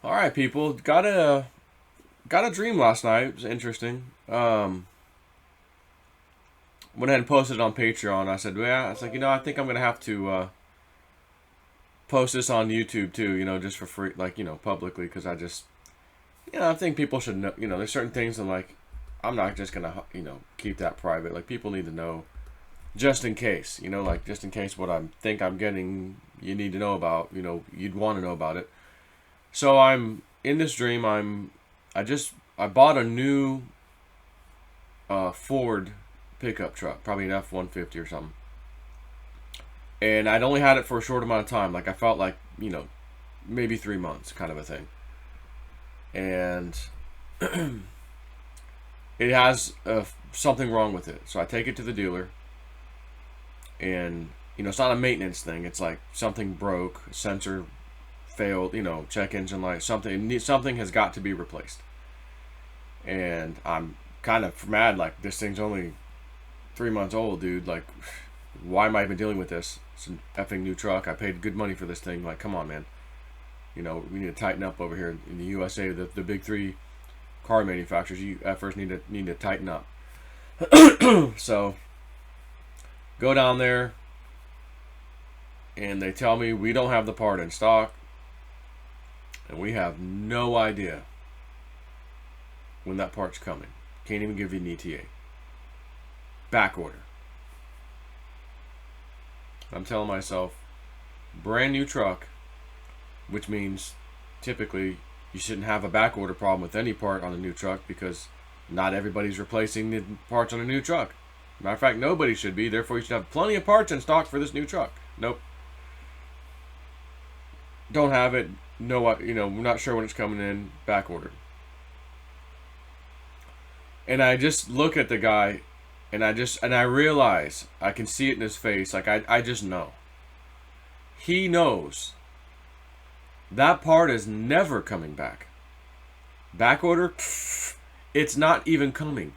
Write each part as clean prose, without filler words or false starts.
All right, people. Got a dream last night. It was interesting. Went ahead and posted it on Patreon. I said, yeah, it's like, I think I'm gonna have to post this on YouTube too. Just for free, like, publicly, because I think people should know. There's certain things I'm like, I'm not just gonna, keep that private. Like, people need to know, just in case. Like, just in case what I think I'm getting, you need to know about. You'd want to know about it. So I'm in this dream. I bought a new Ford pickup truck, probably an F-150 or something, and I'd only had it for a short amount of time. Like, I felt like, maybe 3 months, kind of a thing, and it has something wrong with it. So I take it to the dealer, and it's not a maintenance thing. It's like something broke, sensor failed, check engine light, something has got to be replaced. And I'm kind of mad, like, this thing's only 3 months old, dude. Like, why am I even dealing with this? It's an effing new truck. I paid good money for this thing. Like, come on, man. We need to tighten up over here in the USA. The big three car manufacturers, you efforts need to tighten up. So go down there, and they tell me we don't have the part in stock, and we have no idea when that part's coming. Can't even give you an ETA. Back order. I'm telling myself, brand new truck, which means typically you shouldn't have a back order problem with any part on a new truck, because not everybody's replacing the parts on a new truck. Matter of fact, nobody should be. Therefore, you should have plenty of parts in stock for this new truck. Nope. Don't have it. No, we're not sure when it's coming in. Back ordered. And I just look at the guy, and I realize, I can see it in his face. Like, I just know. He knows that part is never coming back. Back order, it's not even coming.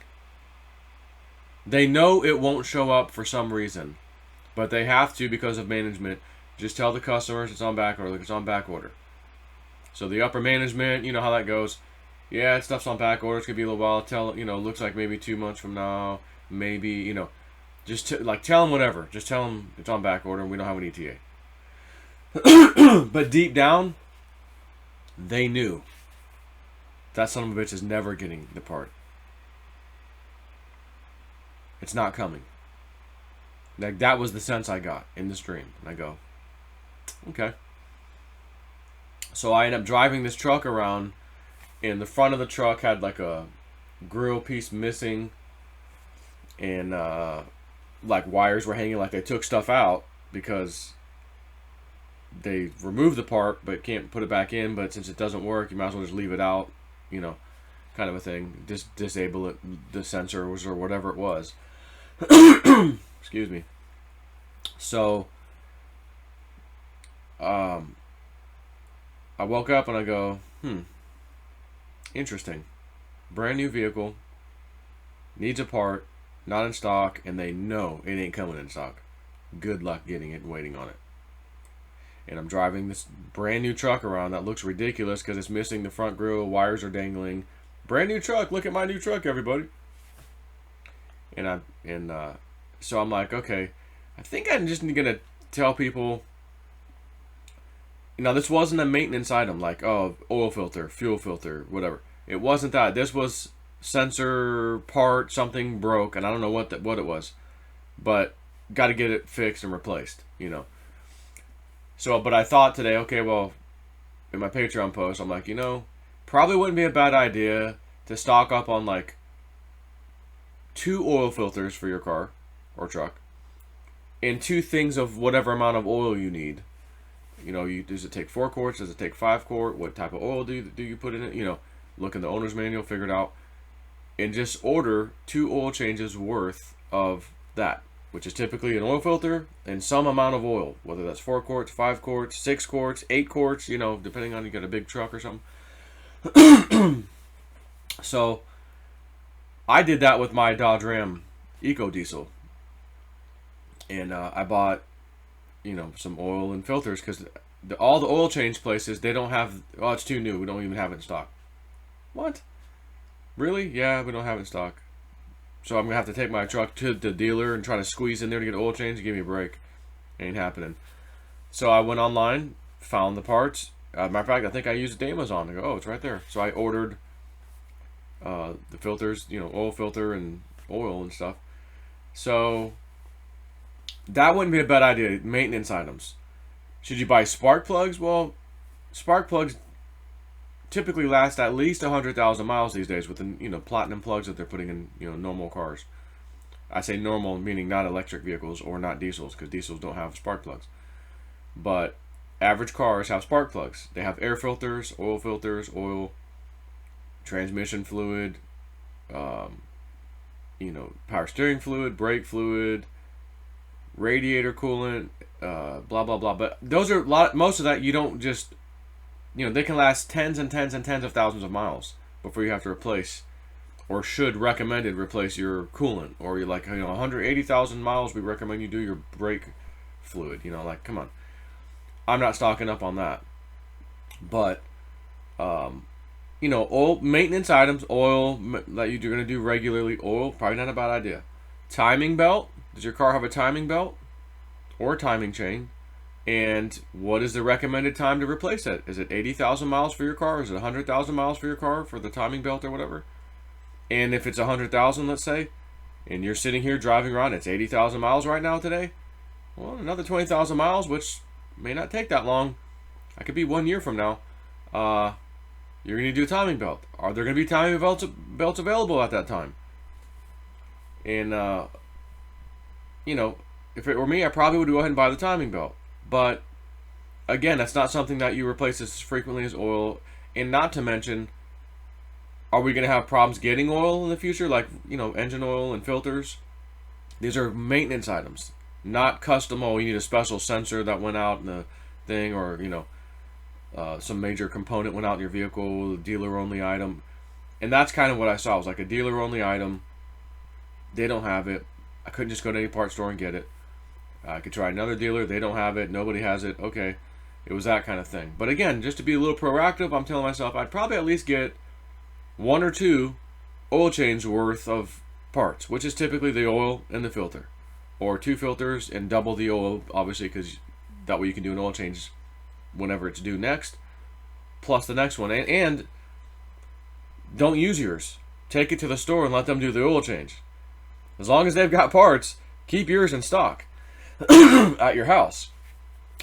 They know it won't show up for some reason, but they have to, because of management, just tell the customers it's on back order. Like, it's on back order. So the upper management, you know how that goes. Yeah, stuff's on back order. It's gonna be a little while. Looks like maybe 2 months from now. Maybe, just tell them whatever. Just tell them it's on back order and we don't have an ETA. But deep down, they knew that son of a bitch is never getting the part. It's not coming. Like, that was the sense I got in this dream. And I go, okay. So I end up driving this truck around, and the front of the truck had like a grill piece missing, and like wires were hanging, like they took stuff out because they removed the part but can't put it back in. But since it doesn't work, you might as well just leave it out, kind of a thing. Just disable it, the sensors or whatever it was. Excuse me. So I woke up and I go, interesting. Brand new vehicle, needs a part, not in stock, and they know it ain't coming in stock. Good luck getting it and waiting on it. And I'm driving this brand new truck around that looks ridiculous because it's missing the front grille, wires are dangling. Brand new truck, look at my new truck, everybody. So I'm like, okay, I think I'm just gonna tell people. This wasn't a maintenance item like, oh, oil filter, fuel filter, whatever. It wasn't that. This was sensor part, something broke, and I don't know what it was, but got to get it fixed and replaced, So, but I thought today, okay, well, in my Patreon post, I'm like, probably wouldn't be a bad idea to stock up on like 2 oil filters for your car or truck, and 2 things of whatever amount of oil you need. Does it take 4 quarts? Does it take 5 quart? What type of oil do you put in it? Look in the owner's manual, figure it out, and just order 2 oil changes worth of that, which is typically an oil filter and some amount of oil, whether that's 4 quarts, 5 quarts, 6 quarts, 8 quarts, depending on, you got a big truck or something. So I did that with my Dodge Ram EcoDiesel, and I bought some oil and filters, because all the oil change places, they don't have. Oh, it's too new. We don't even have it in stock. What? Really? Yeah, we don't have it in stock. So I'm gonna have to take my truck to the dealer and try to squeeze in there to get oil change. Give me a break. Ain't happening. So I went online, found the parts. Matter of fact, I think I used Amazon. I go, oh, it's right there. So I ordered the filters, oil filter and oil and stuff. So that wouldn't be a bad idea. Maintenance items. Should you buy spark plugs? Well, spark plugs typically last at least 100,000 miles these days with the platinum plugs that they're putting in normal cars. I say normal meaning not electric vehicles or not diesels, because diesels don't have spark plugs. But average cars have spark plugs. They have air filters, oil, transmission fluid, power steering fluid, brake fluid, radiator coolant, blah blah blah. But those are most of that you don't just, they can last tens and tens and tens of thousands of miles before you have to replace, or should recommended replace your coolant, or you're like 180,000 miles. We recommend you do your brake fluid. Come on. I'm not stocking up on that. But, oil maintenance items, oil that you're going to do regularly, oil, probably not a bad idea. Timing belt. Does your car have a timing belt or a timing chain? And what is the recommended time to replace it? Is it 80,000 miles for your car? Is it 100,000 miles for your car for the timing belt or whatever? And if it's 100,000, let's say, and you're sitting here driving around, it's 80,000 miles right now today. Well, another 20,000 miles, which may not take that long. I could be 1 year from now. You're going to do a timing belt. Are there going to be timing belts available at that time? And, if it were me, I probably would go ahead and buy the timing belt. But, again, that's not something that you replace as frequently as oil. And not to mention, are we going to have problems getting oil in the future? Like, engine oil and filters. These are maintenance items. Not custom oil. You need a special sensor that went out in the thing, or some major component went out in your vehicle, dealer only item. And that's kind of what I saw. It was like a dealer only item. They don't have it. I couldn't just go to any parts store and get it. I could try another dealer. They don't have it. Nobody has it. Okay. It was that kind of thing. But again, just to be a little proactive, I'm telling myself I'd probably at least get 1 or 2 oil change worth of parts, which is typically the oil and the filter. Or 2 filters and double the oil, obviously, because that way you can do an oil change whenever it's due next, plus the next one. And don't use yours. Take it to the store and let them do the oil change. As long as they've got parts, keep yours in stock at your house.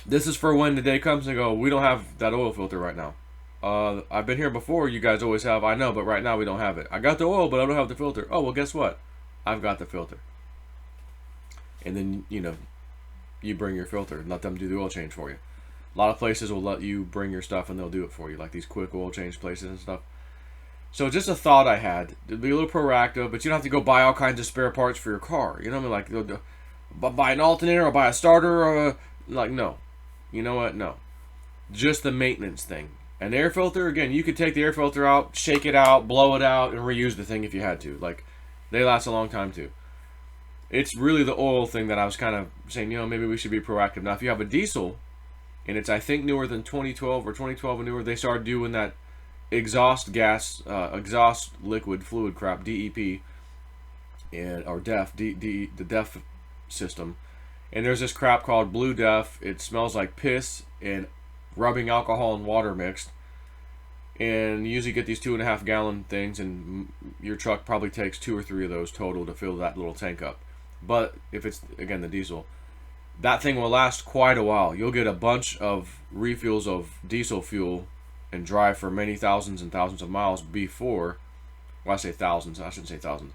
This is for when the day comes and go, we don't have that oil filter right now. I've been here before, you guys always have, I know, but right now we don't have it. I got the oil, but I don't have the filter. Oh, well, guess what? I've got the filter. And then, you bring your filter and let them do the oil change for you. A lot of places will let you bring your stuff and they'll do it for you, like these quick oil change places and stuff. So just a thought I had, to be a little proactive, but you don't have to go buy all kinds of spare parts for your car. You know what I mean? Like, buy an alternator or buy a starter, or no. You know what? No. Just the maintenance thing. An air filter, again, you could take the air filter out, shake it out, blow it out, and reuse the thing if you had to. Like, they last a long time too. It's really the oil thing that I was kind of saying, maybe we should be proactive. Now, if you have a diesel, and it's, I think, newer than 2012 or 2012 and newer, they started doing that exhaust liquid fluid crap, DEP, or DEF, the DEF system. And there's this crap called Blue DEF. It smells like piss and rubbing alcohol and water mixed. And you usually get these 2.5 gallon things, and your truck probably takes 2 or 3 of those total to fill that little tank up. But if it's, again, the diesel, that thing will last quite a while. You'll get a bunch of refills of diesel fuel and drive for many thousands and thousands of miles before, well, I say thousands, I shouldn't say thousands.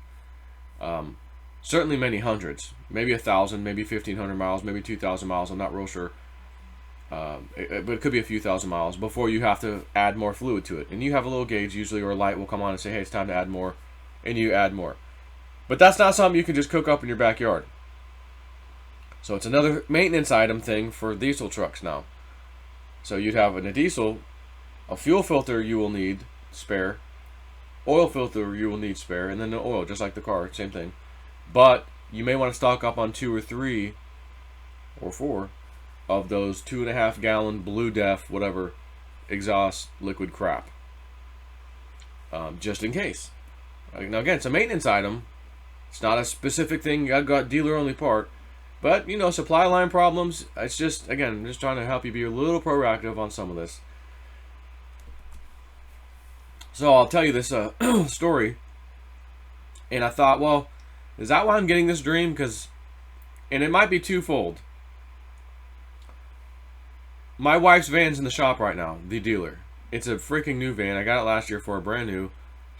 Certainly many hundreds, maybe 1,000, maybe 1,500 miles, maybe 2,000 miles, I'm not real sure. But it could be a few thousand miles before you have to add more fluid to it. And you have a little gauge usually, or a light will come on and say, hey, it's time to add more, and you add more. But that's not something you can just cook up in your backyard. So it's another maintenance item thing for diesel trucks now. So you'd have in a diesel, a fuel filter you will need spare, oil filter you will need spare, and then the oil, just like the car, same thing. But you may want to stock up on 2 or 3 or 4 of those 2.5-gallon Blue Def, whatever, exhaust liquid crap. Just in case. Now again, it's a maintenance item. It's not a specific thing. I got dealer only part. But, you know, supply line problems, it's just, again, I'm just trying to help you be a little proactive on some of this. So I'll tell you this story. And I thought, well, is that why I'm getting this dream? And it might be twofold. My wife's van's in the shop right now, the dealer. It's a freaking new van. I got it last year for a brand new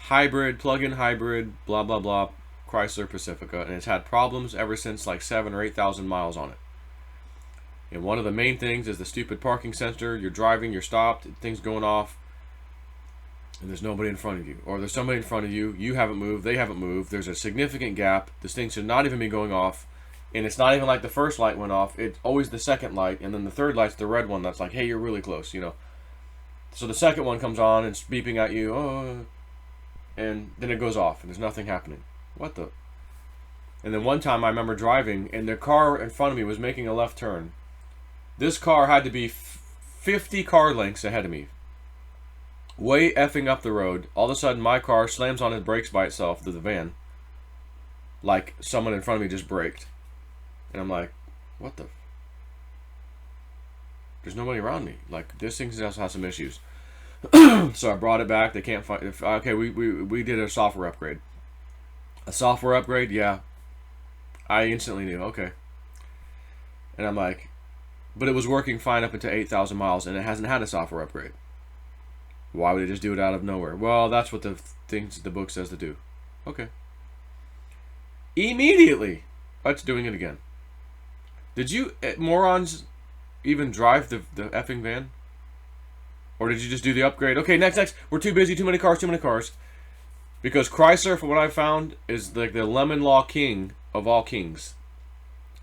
hybrid, plug-in hybrid, blah, blah, blah, Chrysler Pacifica. And it's had problems ever since like 7,000 or 8,000 miles on it. And one of the main things is the stupid parking sensor. You're driving, you're stopped, things going off, and there's nobody in front of you. Or there's somebody in front of you, you haven't moved, they haven't moved, there's a significant gap, this thing should not even be going off, and it's not even like the first light went off, it's always the second light, and then the third light's the red one that's like, hey, you're really close, you know. So the second one comes on, and it's beeping at you, oh, and then it goes off, and there's nothing happening. What the? And then one time I remember driving, and the car in front of me was making a left turn. This car had to be 50 car lengths ahead of me. Way effing up the road. All of a sudden, my car slams on its brakes by itself to the van. Like someone in front of me just braked. And I'm like, what the? There's nobody around me. Like, this thing just has some issues. So I brought it back. They can't find... Okay, we did a software upgrade. A software upgrade? Yeah. I instantly knew. Okay. And I'm like... But it was working fine up until 8,000 miles, and it hasn't had a software upgrade. Why would it just do it out of nowhere? Well, that's what the things the book says to do. Okay. Immediately, it's doing it again. Did you morons even drive the effing van? Or did you just do the upgrade? Okay, next. We're too busy. Too many cars. Because Chrysler, from what I found, is like the lemon law king of all kings.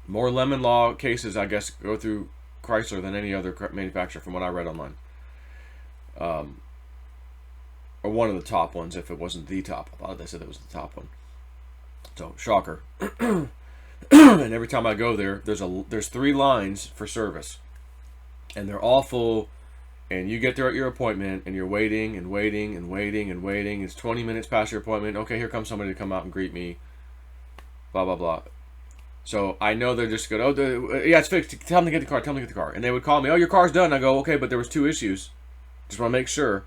More lemon law cases, I guess, go through Chrysler than any other manufacturer, from what I read online. Or one of the top ones, if it wasn't the top. I thought they said it was the top one. So, shocker. And every time I go there, there's 3 lines for service. And they're all full. And you get there at your appointment, and you're waiting. It's 20 minutes past your appointment. Okay, here comes somebody to come out and greet me. Blah, blah, blah. So I know they're just going, yeah, it's fixed. Tell them to get the car. And they would call me, oh, your car's done. I go, okay, but there was 2 issues. Just want to make sure.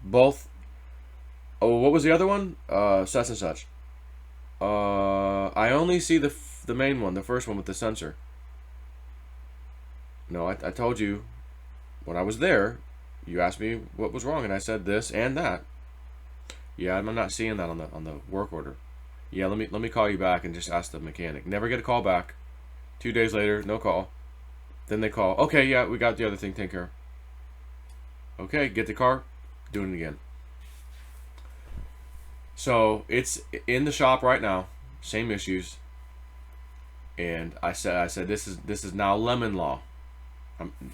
Both. Oh, what was the other one? Such and such. I only see the main one, the first one with the sensor. No, I told you when I was there. You asked me what was wrong, and I said this and that. Yeah, I'm not seeing that on the work order. Yeah, let me call you back and just ask the mechanic. Never get a call back. 2 days later, no call. Then they call. Okay, yeah, we got the other thing taken care of. Okay, get the car, doing it again. So it's in the shop right now, same issues. And I said this is now lemon law.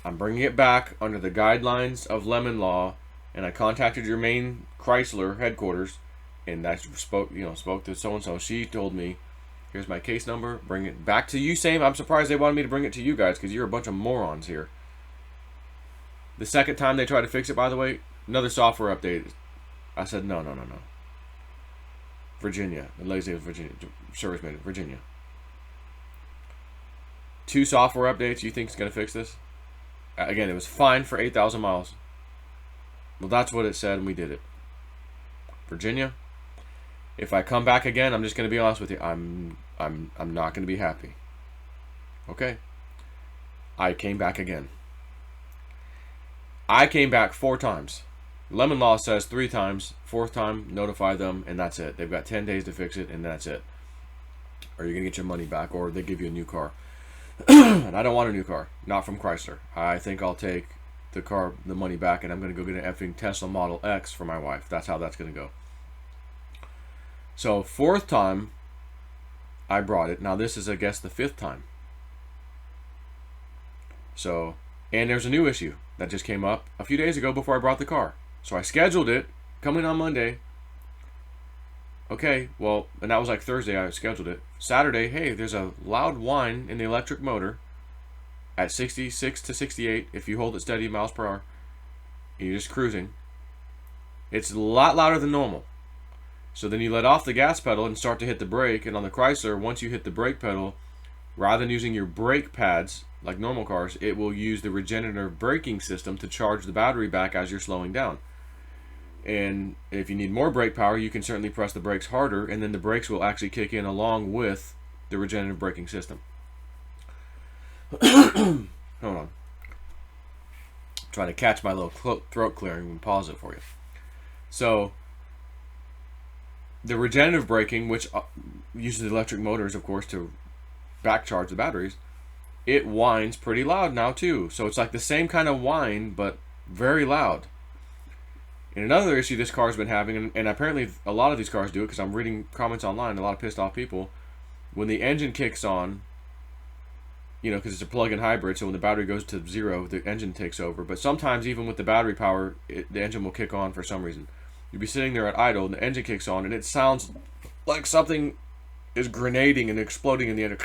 I'm bringing it back under the guidelines of lemon law, and I contacted your main Chrysler headquarters. And I spoke to so-and-so. She told me, here's my case number. Bring it back to you. Same. I'm surprised they wanted me to bring it to you guys because you're a bunch of morons here. The second time they tried to fix it, by the way, another software update. I said, no. Virginia. The lazy Virginia. Service manager. Virginia. 2 software updates you think is going to fix this? Again, it was fine for 8,000 miles. Well, that's what it said, and we did it. Virginia. If I come back again, I'm just going to be honest with you. I'm not going to be happy. Okay. I came back again. I came back 4 times. Lemon law says 3 times. 4th time, notify them, and that's it. They've got 10 days to fix it, and that's it. Or you're going to get your money back, or they give you a new car. And I don't want a new car. Not from Chrysler. I think I'll take the money back, and I'm going to go get an effing Tesla Model X for my wife. That's how that's going to go. So 4th time, I brought it. Now this is, I guess, the 5th time. So, and there's a new issue that just came up a few days ago before I brought the car. So I scheduled it, coming on Monday. Okay, well, and that was like Thursday I scheduled it. Saturday, hey, there's a loud whine in the electric motor. at 66 to 68, if you hold it steady miles per hour, and you're just cruising, it's a lot louder than normal. So then you let off the gas pedal and start to hit the brake, and on the Chrysler, once you hit the brake pedal, rather than using your brake pads like normal cars, it will use the regenerative braking system to charge the battery back as you're slowing down. And if you need more brake power, you can certainly press the brakes harder, and then the brakes will actually kick in along with the regenerative braking system. Hold on. I'm trying to catch my little throat clearing and pause it for you. So the regenerative braking, which uses electric motors, of course, to back charge the batteries, it whines pretty loud now too. So it's like the same kind of whine, but very loud. And another issue this car's been having, and apparently a lot of these cars do it, because I'm reading comments online, a lot of pissed off people, when the engine kicks on, you know, because it's a plug-in hybrid, so when the battery goes to zero, the engine takes over. But sometimes even with the battery power, the engine will kick on for some reason. You'll be sitting there at idle, and the engine kicks on, and it sounds like something is grenading and exploding in the engine.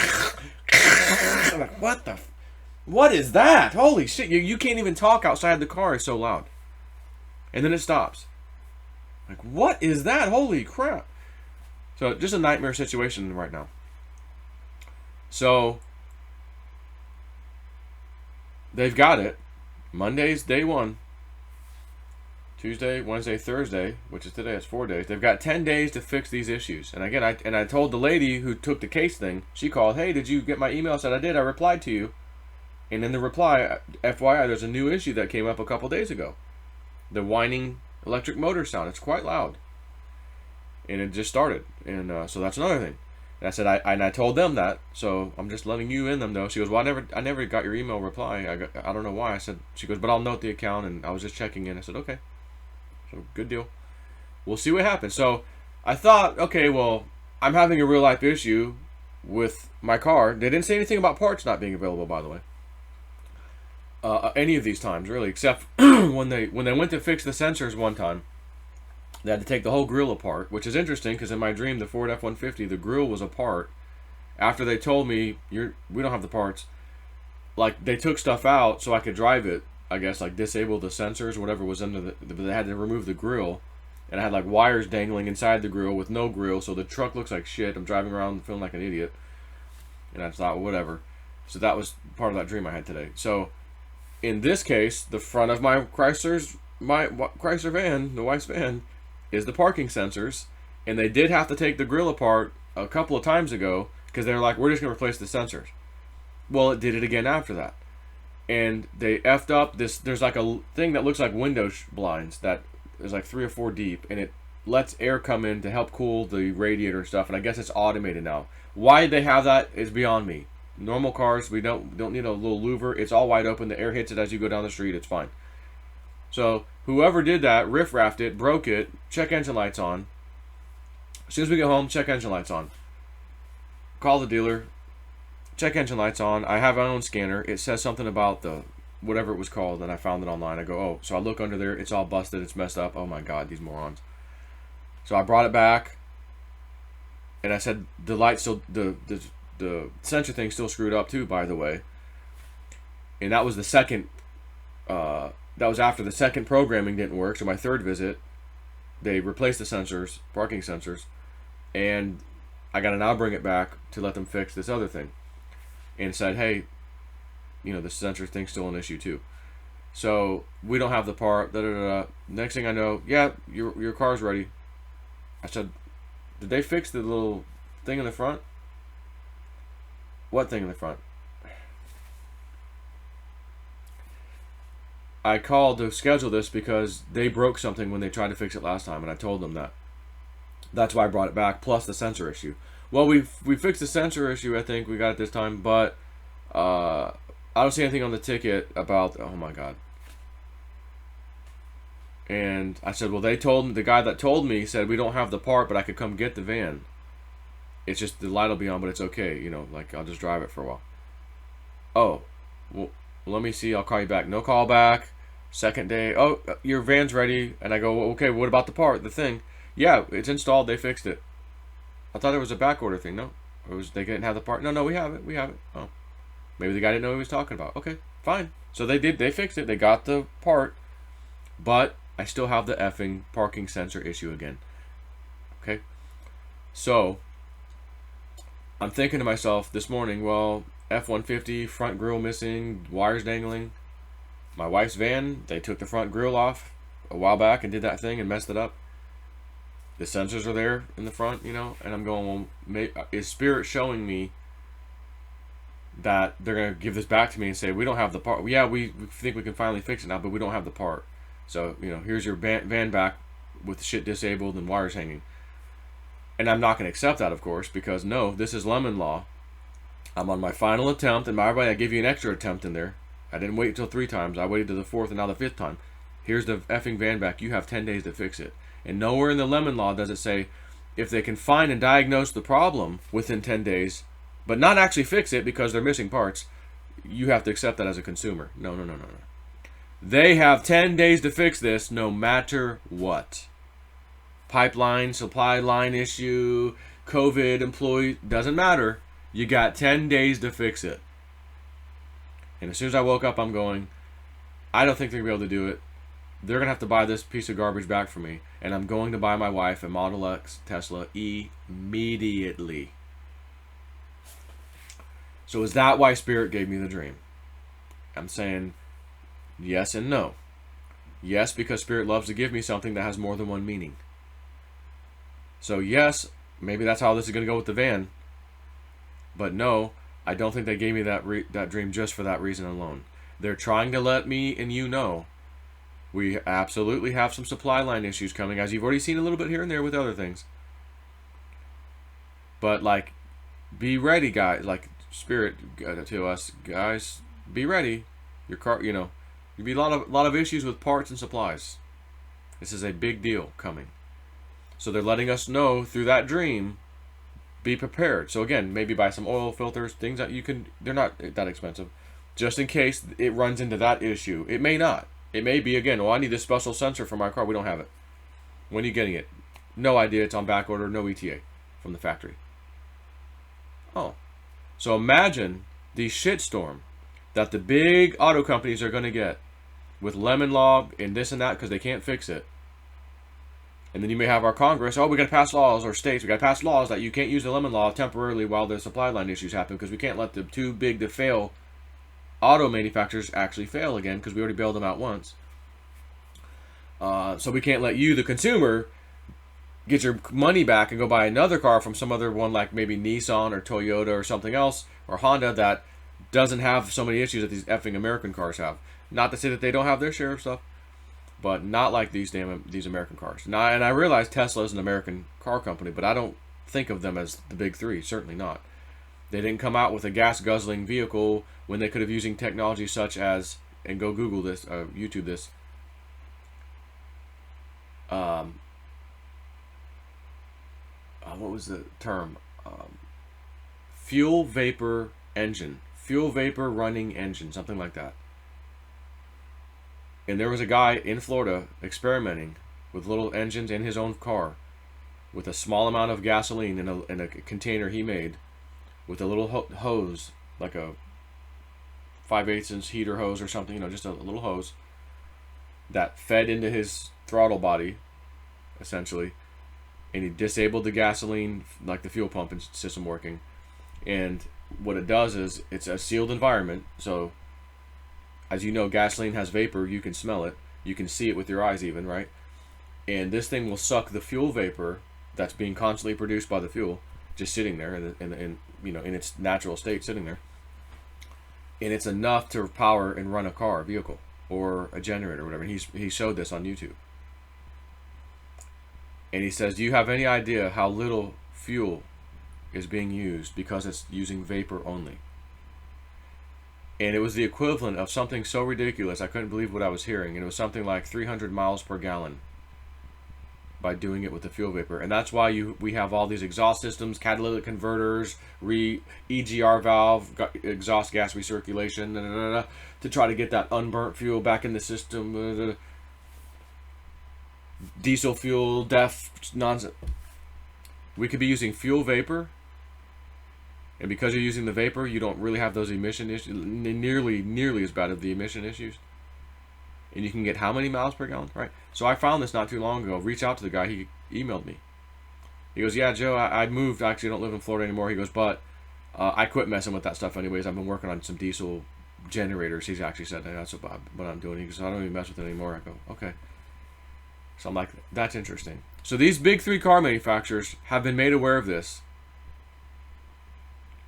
I'm like, what is that? Holy shit, you can't even talk outside the car, it's so loud. And then it stops. Like, what is that? Holy crap. So, just a nightmare situation right now. So, they've got it. Monday's day one. Tuesday, Wednesday, Thursday, which is today, it's 4 days. They've got 10 days to fix these issues. And again, I told the lady who took the case thing, she called, hey, did you get my email? I said, I did. I replied to you. And in the reply, FYI, there's a new issue that came up a couple days ago. The whining electric motor sound. It's quite loud. And it just started. And so that's another thing. And I said, I told them that. So I'm just letting you in them, though. She goes, well, I never got your email reply. I don't know why. I said, she goes, but I'll note the account. And I was just checking in. I said, okay. So good deal. We'll see what happens. So I thought, okay, well, I'm having a real life issue with my car. They didn't say anything about parts not being available, by the way. Any of these times, really, except when they went to fix the sensors one time, they had to take the whole grill apart, which is interesting because in my dream, the Ford F-150, the grill was apart. After they told me, we don't have the parts, like they took stuff out so I could drive it, I guess, like disable the sensors, whatever was under they had to remove the grill, and I had like wires dangling inside the grill with no grill, so the truck looks like shit. I'm driving around feeling like an idiot, and I thought, whatever. So that was part of that dream I had today. So in this case, the front of my Chrysler van, the wife's van, is the parking sensors, and they did have to take the grill apart a couple of times ago because they were like, we're just going to replace the sensors. Well, it did it again after that. And they effed up this, there's like a thing that looks like window blinds that is like 3 or 4 deep, and it lets air come in to help cool the radiator and stuff, and I guess it's automated now. Why they have that is beyond me. Normal cars, we don't need a little louver. It's all wide open. The air hits it as you go down the street. It's fine. So whoever did that, riff-raffed it, broke it, check engine lights on. As soon as we get home, check engine lights on. Call the dealer, check engine lights on. I have my own scanner. It says something about the whatever it was called, and I found it online. I go, oh, so I look under there. It's all busted. It's messed up. Oh my God, these morons. So I brought it back, and I said the light still the sensor thing still screwed up too, by the way. And that was the second. That was after the second programming didn't work. So my third visit, they replaced the sensors, parking sensors, and I got to now bring it back to let them fix this other thing. And said, hey, you know, the sensor thing's still an issue too. So we don't have the part. Next thing I know, yeah, your car's ready. I said, did they fix the little thing in the front? What thing in the front? I called to schedule this because they broke something when they tried to fix it last time, and I told them that. That's why I brought it back, plus the sensor issue. Well, we fixed the sensor issue, I think we got it this time, but I don't see anything on the ticket about, oh my God. And I said, well, they told me, the guy that told me said we don't have the part, but I could come get the van. It's just the light will be on, but it's okay, you know, like I'll just drive it for a while. Oh, well, let me see, I'll call you back. No call back. Second day, oh, your van's ready. And I go, well, okay, what about the part, the thing? Yeah, it's installed, they fixed it. I thought there was a back order thing, no? Or they didn't have the part? No, we have it, Oh. Maybe the guy didn't know what he was talking about. Okay, fine. So they did. They fixed it. They got the part, but I still have the effing parking sensor issue again. Okay, so I'm thinking to myself this morning, well, F-150 front grille missing, wires dangling. My wife's van, they took the front grille off a while back and did that thing and messed it up. The sensors are there in the front, you know, and I'm going, well, is Spirit showing me that they're going to give this back to me and say, we don't have the part. Yeah, we think we can finally fix it now, but we don't have the part. So, you know, here's your van back with the shit disabled and wires hanging. And I'm not going to accept that, of course, because no, this is lemon law. I'm on my final attempt, and by the way, I give you an extra attempt in there. I didn't wait until 3 times. I waited to the 4th and now the 5th time. Here's the effing van back. You have 10 days to fix it. And nowhere in the lemon law does it say if they can find and diagnose the problem within 10 days, but not actually fix it because they're missing parts, you have to accept that as a consumer. No. They have 10 days to fix this no matter what. Pipeline, supply line issue, COVID, employee, doesn't matter. You got 10 days to fix it. And as soon as I woke up, I'm going, I don't think they're going to be able to do it. They're going to have to buy this piece of garbage back for me. And I'm going to buy my wife a Model X Tesla immediately. So is that why Spirit gave me the dream? I'm saying yes and no. Yes, because Spirit loves to give me something that has more than one meaning. So yes, maybe that's how this is going to go with the van. But no, I don't think they gave me that dream just for that reason alone. They're trying to let me and you know we absolutely have some supply line issues coming, as you've already seen a little bit here and there with other things. But like, be ready, guys. Like Spirit to us, guys, be ready. Your car, you know, there'll be a lot of issues with parts and supplies. This is a big deal coming. So they're letting us know through that dream. Be prepared. So again, maybe buy some oil filters, things that you can. They're not that expensive, just in case it runs into that issue. It may not. It may be again. Well, I need this special sensor for my car. We don't have it. When are you getting it? No idea. It's on back order. No ETA from the factory. Oh, so imagine the shitstorm that the big auto companies are going to get with lemon law and this and that because they can't fix it. And then you may have our Congress, oh, we got to pass laws, or states, we got to pass laws that you can't use the lemon law temporarily while the supply line issues happen because we can't let the too big to fail auto manufacturers actually fail again because we already bailed them out once. So we can't let you, the consumer, get your money back and go buy another car from some other one like maybe Nissan or Toyota or something else, or Honda that doesn't have so many issues that these effing American cars have. Not to say that they don't have their share of stuff, but not like these American cars. Now, and I realize Tesla is an American car company, but I don't think of them as the big three. Certainly not. They didn't come out with a gas-guzzling vehicle when they could have using technology such as, and go Google this, YouTube this, what was the term? Fuel vapor engine. Fuel vapor running engine, something like that. And there was a guy in Florida experimenting with little engines in his own car with a small amount of gasoline in a container he made with a little hose, like a 5/8 inch heater hose or something, you know, just a little hose that fed into his throttle body, essentially. And he disabled the gasoline, like the fuel pump system working. And what it does is it's a sealed environment, so as you know, gasoline has vapor. You can smell it. You can see it with your eyes even, right? And this thing will suck the fuel vapor that's being constantly produced by the fuel, just sitting there in its natural state, sitting there. And it's enough to power and run a vehicle, or a generator, or whatever. And he showed this on YouTube. And he says, do you have any idea how little fuel is being used because it's using vapor only? And it was the equivalent of something so ridiculous, I couldn't believe what I was hearing. And it was something like 300 miles per gallon by doing it with the fuel vapor. And that's why we have all these exhaust systems, catalytic converters, EGR valve, exhaust gas recirculation, to try to get that unburnt fuel back in the system. Diesel fuel, nonsense. We could be using fuel vapor And because you're using the vapor, you don't really have those emission issues, nearly as bad as the emission issues. And you can get how many miles per gallon, right? So I found this not too long ago. Reach out to the guy. He emailed me. He goes, yeah, Joe, I moved. I actually don't live in Florida anymore. He goes, but I quit messing with that stuff anyways. I've been working on some diesel generators. He's actually said that's what I'm doing. He goes, I don't even mess with it anymore. I go, okay. So I'm like, that's interesting. So these big 3 car manufacturers have been made aware of this,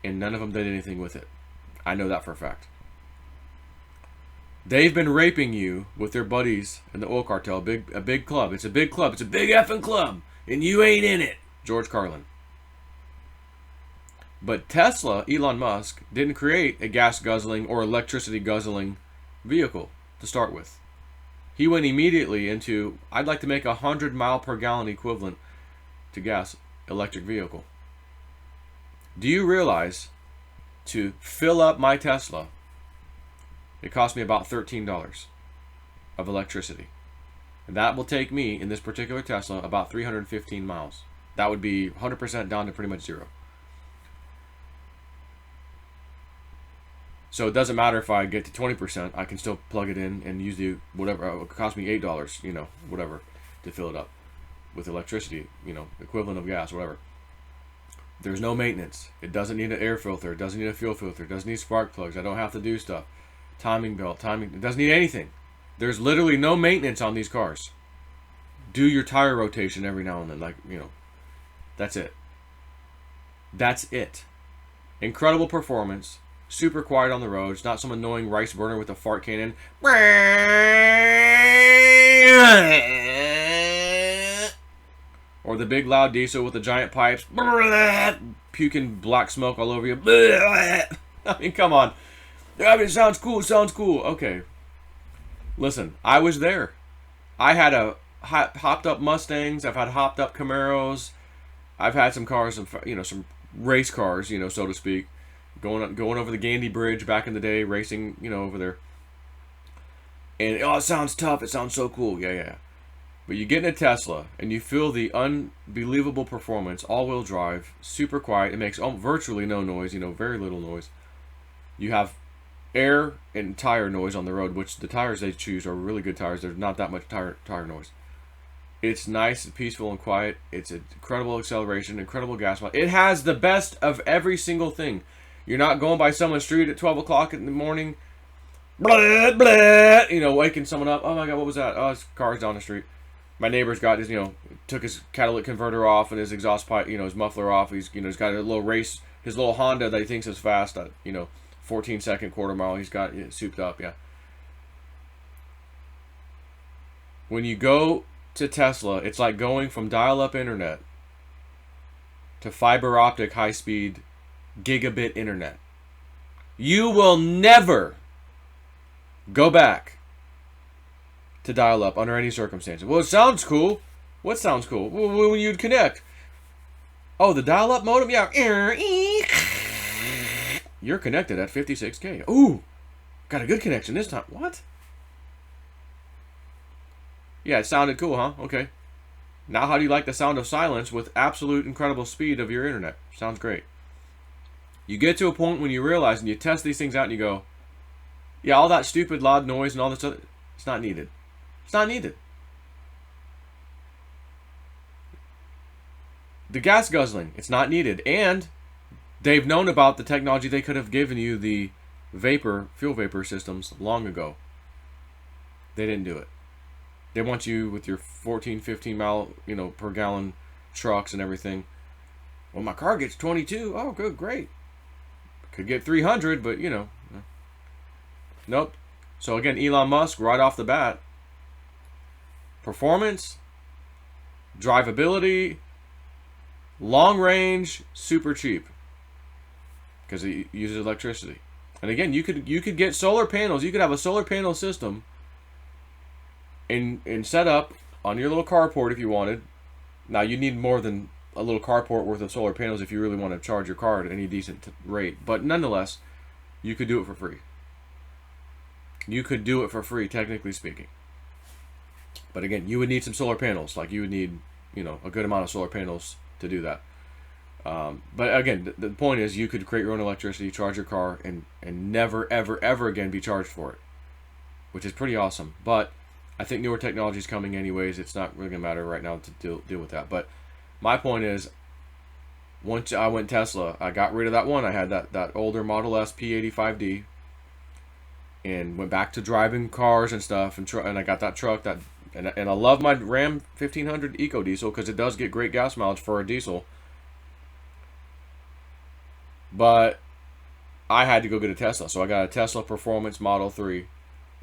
and none of them did anything with it. I know that for a fact. They've been raping you with their buddies in the oil cartel, a big club. It's a big club. It's a big effing club, and you ain't in it. George Carlin. But Tesla, Elon Musk, didn't create a gas guzzling or electricity guzzling vehicle to start with. He went immediately into, I'd like to make 100 mile per gallon equivalent to gas electric vehicle. Do you realize to fill up my Tesla, it cost me about $13 of electricity. And that will take me, in this particular Tesla, about 315 miles. That would be 100% down to pretty much zero. So it doesn't matter if I get to 20%, I can still plug it in and use the whatever. It would cost me $8, whatever, to fill it up with electricity, equivalent of gas, whatever. There's no maintenance. It doesn't need an air filter. It doesn't need a fuel filter. It doesn't need spark plugs. I don't have to do stuff. Timing belt, it doesn't need anything. There's literally no maintenance on these cars. Do your tire rotation every now and then, that's it. That's it. Incredible performance. Super quiet on the road. It's not some annoying rice burner with a fart cannon. Or the big loud diesel with the giant pipes. Puking black smoke all over you. I mean, come on. I mean, it sounds cool. It sounds cool. Okay. Listen, I was there. I had hopped up Mustangs. I've had hopped up Camaros. I've had some cars, some race cars, so to speak. Going over the Gandy Bridge back in the day, racing, over there. And, it sounds tough. It sounds so cool. Yeah. But you get in a Tesla, and you feel the unbelievable performance, all-wheel drive, super quiet. It makes virtually no noise, very little noise. You have air and tire noise on the road, which the tires they choose are really good tires. There's not that much tire noise. It's nice, peaceful, and quiet. It's an incredible acceleration, incredible gas mileage. It has the best of every single thing. You're not going by someone's street at 12 o'clock in the morning, blah, blah, waking someone up. Oh my God, what was that? Oh, his car's down the street. My neighbor's got his, took his catalytic converter off and his exhaust pipe, his muffler off. He's got a little race, his little Honda that he thinks is fast at, 14-second quarter mile. He's got it souped up, yeah. When you go to Tesla, it's like going from dial-up internet to fiber optic high-speed gigabit internet. You will never go back to dial up under any circumstances. Well, it sounds cool. What sounds cool? Well, when you'd connect. Oh, the dial up modem? Yeah. You're connected at 56K. Ooh, got a good connection this time. What? Yeah, it sounded cool, huh? Okay. Now how do you like the sound of silence with absolute incredible speed of your internet? Sounds great. You get to a point when you realize and you test these things out and you go, yeah, all that stupid loud noise and all this other, it's not needed. It's not needed. The gas guzzling, it's not needed. And they've known about the technology. They could have given you the fuel vapor systems long ago. They didn't do it. They want you with your 14, 15 mile, per gallon trucks and everything. Well, my car gets 22. Oh, good, great. Could get 300, but, Nope. So again, Elon Musk, right off the bat, performance, drivability, long range, super cheap. Because it uses electricity. And again, you could get solar panels. You could have a solar panel system and set up on your little carport if you wanted. Now, you need more than a little carport worth of solar panels if you really want to charge your car at any decent rate. But nonetheless, you could do it for free. You could do it for free, technically speaking. But again, you would need some solar panels. Like, you would need, a good amount of solar panels to do that. But again, the point is you could create your own electricity, charge your car, and never, ever, ever again be charged for it, which is pretty awesome. But I think newer technology is coming anyways. It's not really going to matter right now to deal with that. But my point is, once I went Tesla, I got rid of that one. I had that older Model S P85D, and went back to driving cars and stuff. And I got that truck and I love my Ram 1500 Eco Diesel because it does get great gas mileage for a diesel. But I had to go get a Tesla, so I got a Tesla Performance Model 3.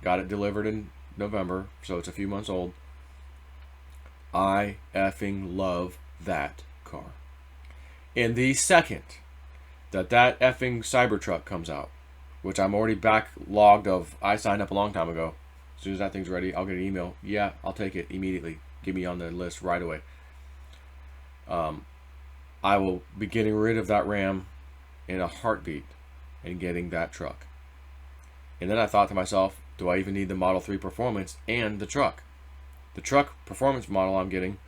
Got it delivered in November, so it's a few months old. I effing love that car. In the second that effing Cybertruck comes out, which I'm already backlogged of, I signed up a long time ago. As soon as that thing's ready, I'll get an email. Yeah, I'll take it immediately. Get me on the list right away. I will be getting rid of that Ram in a heartbeat and getting that truck. And then I thought to myself, do I even need the Model 3 Performance and the truck? The truck Performance model I'm getting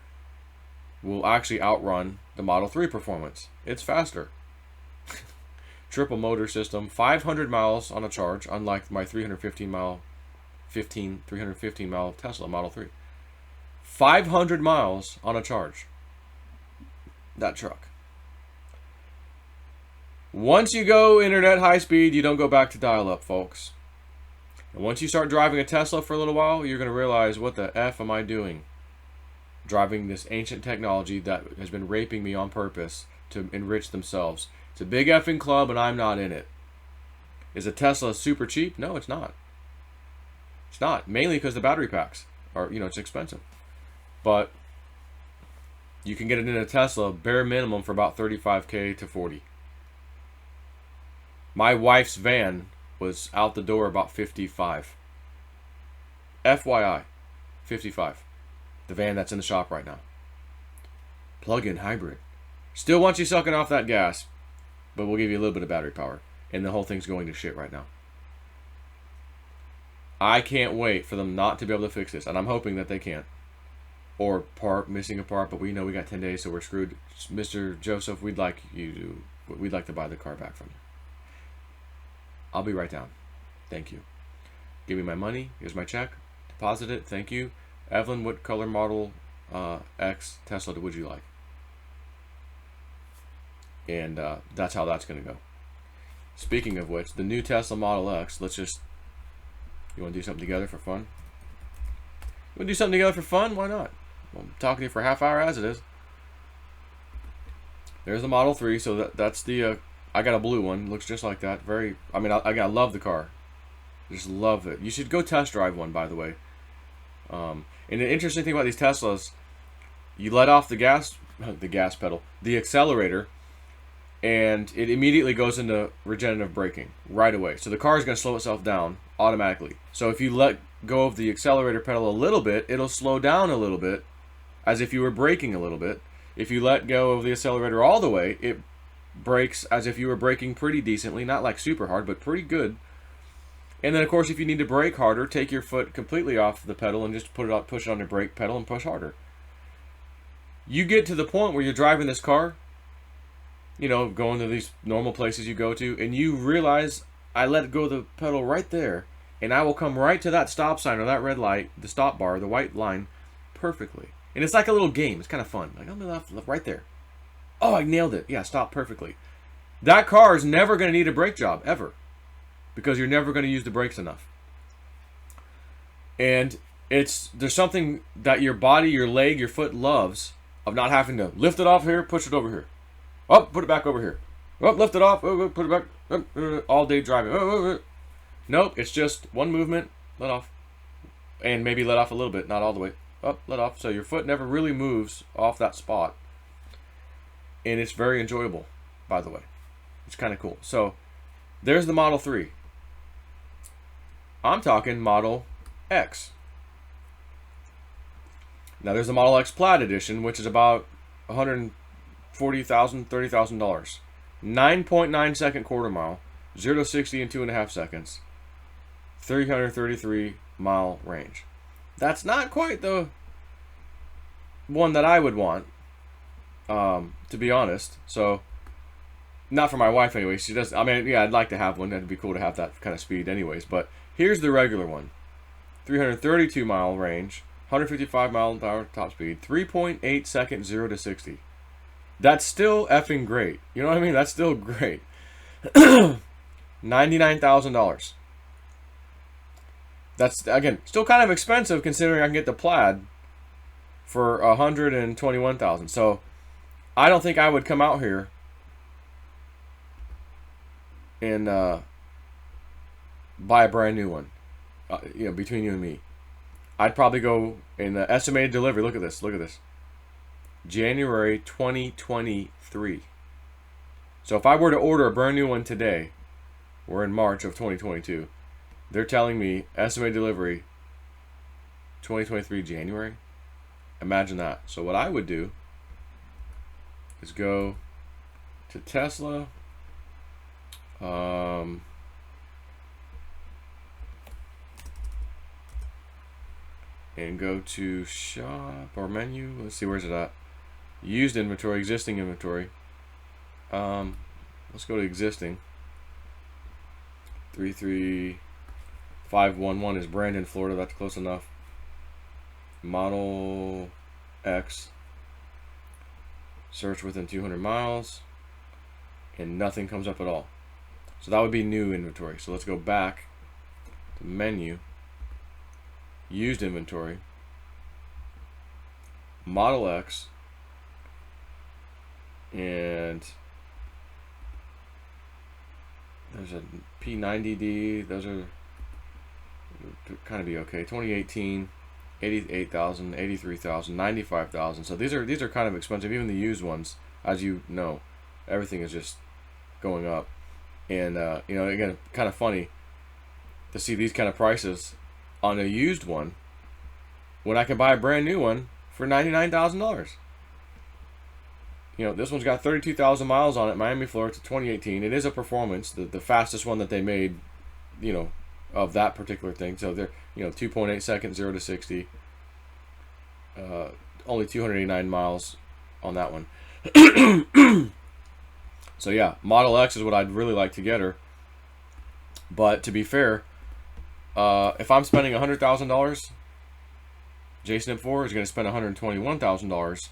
will actually outrun the Model 3 Performance. It's faster. Triple motor system, 500 miles on a charge, unlike my 315 mile Tesla Model 3. 500 miles on a charge. That truck. Once you go internet high speed, you don't go back to dial-up, folks. And once you start driving a Tesla for a little while, you're going to realize, what the F am I doing? Driving this ancient technology that has been raping me on purpose to enrich themselves. It's a big effing club and I'm not in it. Is a Tesla super cheap? No, it's not. It's not. Mainly because the battery packs are, it's expensive. But you can get it in a Tesla bare minimum for about $35K to $40K. My wife's van was out the door about $55K. FYI, $55K. The van that's in the shop right now. Plug-in hybrid. Still wants you sucking off that gas, but we'll give you a little bit of battery power. And the whole thing's going to shit right now. I can't wait for them not to be able to fix this, and I'm hoping that they can't. Or missing a part, but we know we got 10 days, so we're screwed. Mr. Joseph, we'd like to buy the car back from you. I'll be right down. Thank you. Give me my money. Here's my check. Deposit it. Thank you. Evelyn, what color Model X Tesla would you like? And that's how that's going to go. Speaking of which, the new Tesla Model X, you want to do something together for fun? You want to do something together for fun? Why not? Well, I'm talking to you for a half hour as it is. There's the Model 3, so that's the... I got a blue one. Looks just like that. I love the car. Just love it. You should go test drive one, by the way. And the interesting thing about these Teslas, you let off the gas pedal, the accelerator, and it immediately goes into regenerative braking right away. So the car is going to slow itself down automatically. So if you let go of the accelerator pedal a little bit, it'll slow down a little bit, as if you were braking a little bit. If you let go of the accelerator all the way, it brakes as if you were braking pretty decently, not like super hard, but pretty good. And then of course, if you need to brake harder, take your foot completely off the pedal and just push it on your brake pedal and push harder. You get to the point where you're driving this car, going to these normal places you go to, and you realize, I let go of the pedal right there, and I will come right to that stop sign or that red light, the stop bar, the white line, perfectly. And it's like a little game. It's kind of fun. Like, I'm left right there. Oh, I nailed it. Yeah, stop perfectly. That car is never going to need a brake job, ever. Because you're never going to use the brakes enough. And there's something that your body, your leg, your foot loves of not having to lift it off here, push it over here. Oh, put it back over here. Oh, lift it off, put it back. All day driving. Nope, it's just one movement, let off. And maybe let off a little bit, not all the way. Up, let off. So your foot never really moves off that spot. And it's very enjoyable, by the way. It's kind of cool. So there's the Model 3. I'm talking Model X. Now there's the Model X Plaid Edition, which is about $140,000, $30,000. 9.9 second quarter mile, 0 to 60 in 2.5 seconds, 333 mile range. That's not quite the one that I would want, to be honest. So, not for my wife anyway. She does. I mean, yeah, I'd like to have one. That'd be cool to have that kind of speed, anyways. But here's the regular one: 332 mile range, 155 mile per hour top speed, 3.8 seconds 0 to 60. That's still effing great. You know what I mean? That's still great. $99,000. That's, again, still kind of expensive considering I can get the Plaid for $121,000. So I don't think I would come out here and buy a brand new one. Between you and me, I'd probably go in the estimated delivery. Look at this. Look at this. January 2023. So if I were to order a brand new one today, we're in March of 2022. They're telling me estimated delivery 2023 January. Imagine that. So what I would do is go to Tesla. And go to shop or menu. Let's see, where's it at? Used inventory, existing inventory. Let's go to existing. 33511 is Brandon, Florida. That's close enough. Model X. Search within 200 miles. And nothing comes up at all. So that would be new inventory. So let's go back to menu. Used inventory. Model X. And there's a P90D. Those are kind of be okay. 2018, 88,000, 83,000, 95,000. So these are kind of expensive. Even the used ones, as you know, everything is just going up. And again, kind of funny to see these kind of prices on a used one when I can buy a brand new one for $99,000. This one's got 32,000 miles on it, Miami, Florida, 2018. It is a performance, the fastest one that they made, of that particular thing. So they're, 2.8 seconds, 0 to 60. Only 289 miles on that one. So yeah, Model X is what I'd really like to get her. But to be fair, if I'm spending $100,000, Jason M4 is going to spend $121,000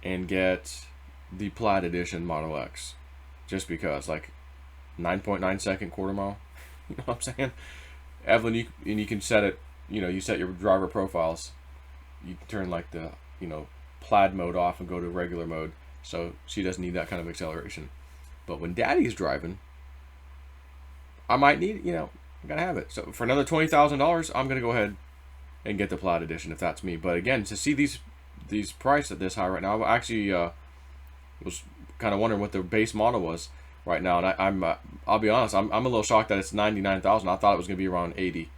and get the Plaid Edition Model X, just because, like, 9.9 second quarter mile. You know what I'm saying? Evelyn, you can set it. You set your driver profiles. You can turn like the Plaid mode off and go to regular mode, so she doesn't need that kind of acceleration. But when Daddy's driving, I might need I gotta have it. So for another $20,000, I'm gonna go ahead and get the Plaid Edition if that's me. But again, to see these prices at this high right now, I actually was kind of wondering what the base model was right now, and I'll be honest, I'm a little shocked that it's $99,000. I thought it was gonna be around 80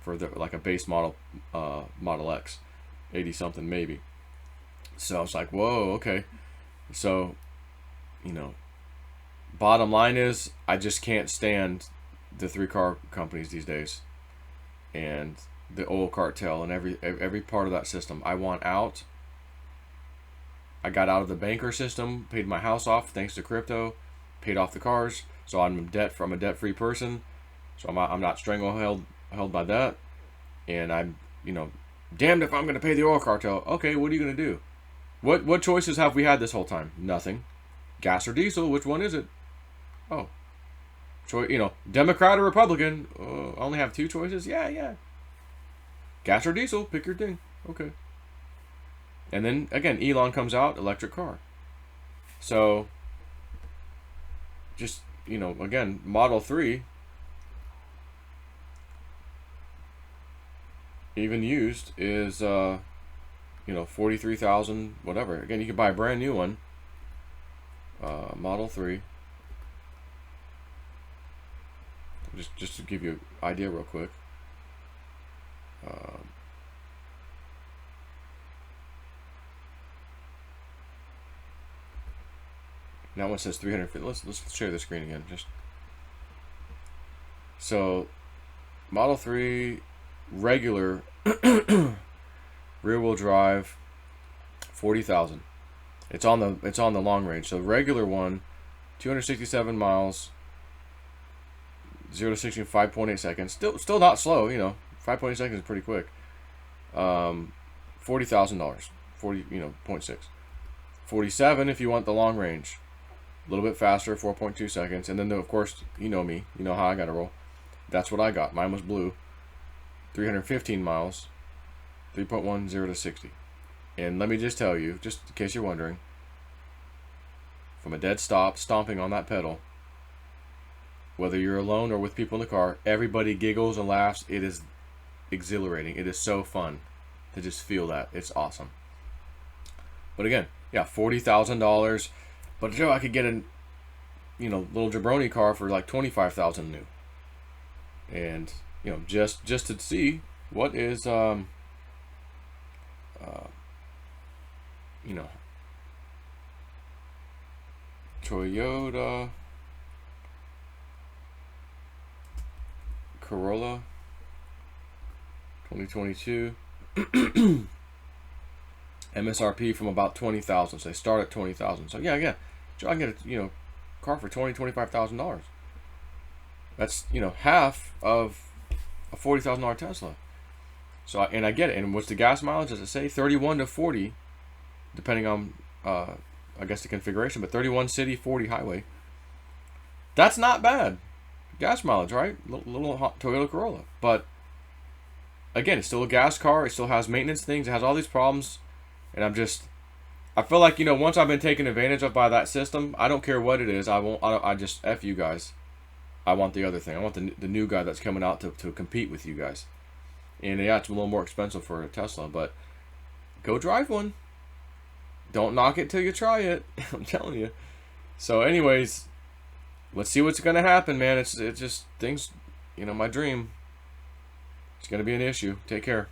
for like a base model Model X, 80 something maybe. So I was like, whoa, okay. So bottom line is, I just can't stand the 3-car companies these days, and the oil cartel and every part of that system. I want out. I got out of the banker system, paid my house off thanks to crypto, paid off the cars, so I'm a debt-free person. So I'm not held by that, and I'm damned if I'm gonna pay the oil cartel. Okay, what are you gonna do? What choices have we had this whole time? Nothing. Gas or diesel? Which one is it? Oh, Democrat or Republican? I only have 2 choices. Yeah. Gas or diesel? Pick your thing. Okay. And then again, Elon comes out, electric car. So just again, Model 3, even used, is 43,000 whatever. Again, you can buy a brand new one. Model 3. Just to give you an idea real quick. That one says 350. Let's share the screen again. So Model 3 regular rear wheel drive, 40,000. It's on the long range. So regular one, 267 miles, 0 to 60 in 5.8 seconds. Still not slow, you know. 5.8 seconds is pretty quick. $40,000. 40, you know, 0.6. 47 if you want the long range. A little bit faster, 4.2 seconds. And then, of course, you know me. You know how I got to roll. That's what I got. Mine was blue. 315 miles, 3.1, 0 to 60. And let me just tell you, just in case you're wondering, from a dead stop, stomping on that pedal, whether you're alone or with people in the car, everybody giggles and laughs. It is exhilarating. It is so fun to just feel that. It's awesome. But again, yeah, $40,000. But Joe, I could get a, you know, little jabroni car for like $25,000 new. And you know, just to see what is you know, Toyota Corolla 2022 MSRP from about 20,000. So they start at 20,000. So yeah, Joe, I can get a, you know, car for $25,000. That's, you know, half of a $40,000 Tesla. So and I get it. And what's the gas mileage? Does it say 31 to 40, depending on I guess the configuration, but 31 city, 40 highway. That's not bad gas mileage, right? Little Toyota Corolla, but again, it's still a gas car. It still has maintenance things. It has all these problems, and I feel like, you know, once I've been taken advantage of by that system, I don't care what it is. I just F you guys. I want the other thing. I want the new guy that's coming out to compete with you guys. And yeah, it's a little more expensive for a Tesla, but go drive one. Don't knock it till you try it. I'm telling you. So anyways, let's see what's going to happen, man. It's just things, you know, my dream. It's going to be an issue. Take care.